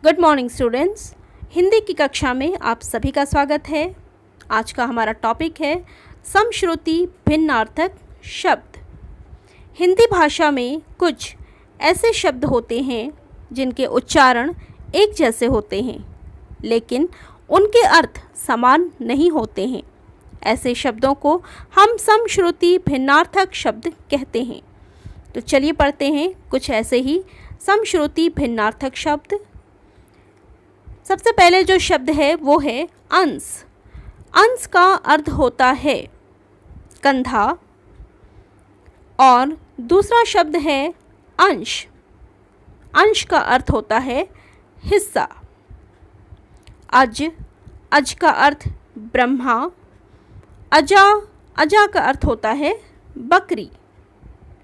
Good morning students. Hindi की कक्षा में आप सभी का स्वागत है। आज का हमारा टॉपिक है समश्रुति भिन्नार्थक शब्द। हिंदी भाषा में कुछ ऐसे शब्द होते हैं जिनके उच्चारण एक जैसे होते हैं, लेकिन उनके अर्थ समान नहीं होते हैं। ऐसे शब्दों को हम समश्रुति भिन्नार्थक शब्द कहते हैं। तो चलिए पढ़ते हैं कुछ ऐसे ही समश्रुति भिन्नार्थक शब्द। सबसे पहले जो शब्द है वो है अंश। अंश का अर्थ होता है कंधा और दूसरा शब्द है अंश। अंश का अर्थ होता है हिस्सा। अज का अर्थ ब्रह्मा। अजा का अर्थ होता है बकरी।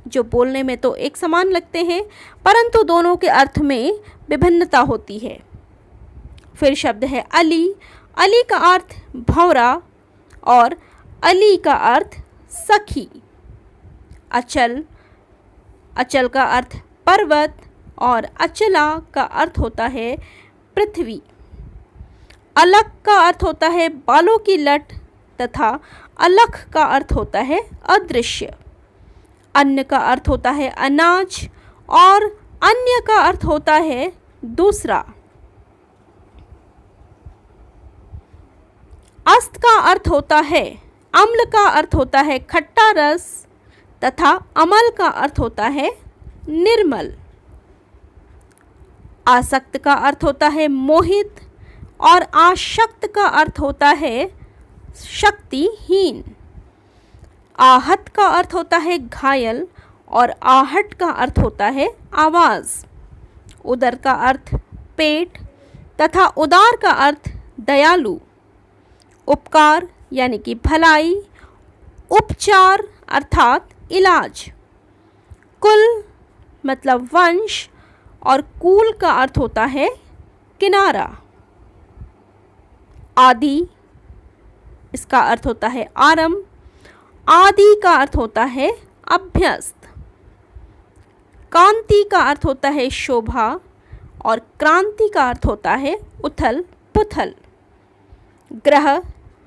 जो बोलने में तो एक समान लगते हैं, परंतु दोनों के अर्थ में विभिन्नता होती है। फिर शब्द है अली। अली का अर्थ भंवरा और अली का अर्थ सखी। अचल का अर्थ पर्वत और अचला का अर्थ होता है पृथ्वी। अलख का अर्थ होता है बालों की लट तथा अलख का अर्थ होता है अदृश्य। अन्न का अर्थ होता है अनाज और अन्य का अर्थ होता है दूसरा। अस्त का अर्थ होता है अम्ल का अर्थ होता है खट्टा रस तथा अमल का अर्थ होता है निर्मल। आसक्त का अर्थ होता है मोहित और आशक्त का अर्थ होता है शक्तिहीन। आहत का अर्थ होता है घायल और आहट का अर्थ होता है आवाज़। उदर का अर्थ पेट तथा उदार का अर्थ दयालु। उपकार यानी कि भलाई। उपचार अर्थात इलाज। कुल मतलब वंश और कूल का अर्थ होता है किनारा। आदि इसका अर्थ होता है आरंभ। आदि का अर्थ होता है अभ्यस्त। कांति का अर्थ होता है शोभा और क्रांति का अर्थ होता है उथल पुथल। ग्रह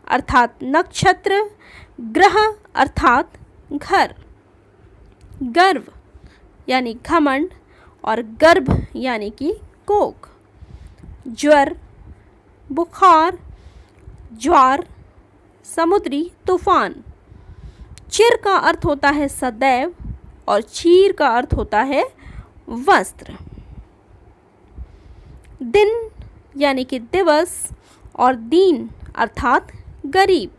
अर्थात नक्षत्र। ग्रह अर्थात घर। गर्व यानी घमंड और गर्भ यानी कि कोख। ज्वर बुखार। ज्वार समुद्री तूफान। चिर का अर्थ होता है सदैव और चीर का अर्थ होता है वस्त्र। दिन यानी कि दिवस और दीन अर्थात गरीब।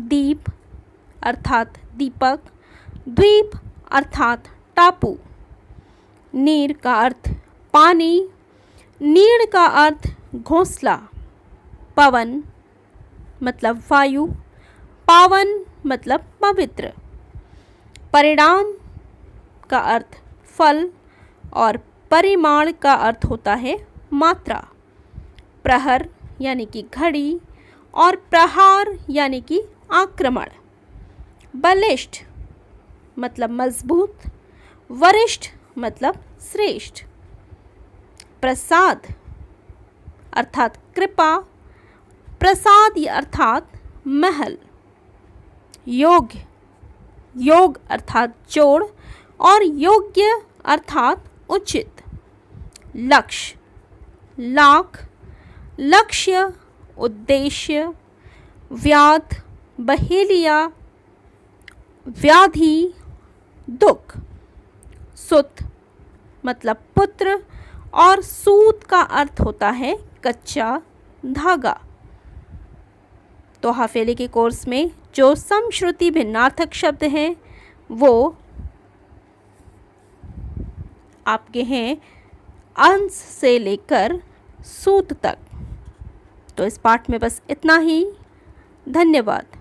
दीप अर्थात दीपक। द्वीप अर्थात टापू। नीर का अर्थ पानी। नीड़ का अर्थ घोंसला। पवन मतलब वायु। पावन मतलब पवित्र। परिणाम का अर्थ फल और परिमाण का अर्थ होता है मात्रा। प्रहर यानी कि घड़ी और प्रहार यानी कि आक्रमण। बलिष्ठ मतलब मजबूत। वरिष्ठ मतलब श्रेष्ठ। प्रसाद अर्थात कृपा। प्रसाद अर्थात महल। योग अर्थात जोड़ और योग्य अर्थात उचित। लक्ष्य लाख। लक्ष्य उद्देश्य। व्याध बहेलिया। व्याधि दुख। सुत मतलब पुत्र और सूत का अर्थ होता है कच्चा धागा। तो हाफेली के कोर्स में जो समश्रुति भिन्नार्थक शब्द हैं वो आपके हैं अंश से लेकर सूत तक। तो इस पाठ में बस इतना ही। धन्यवाद।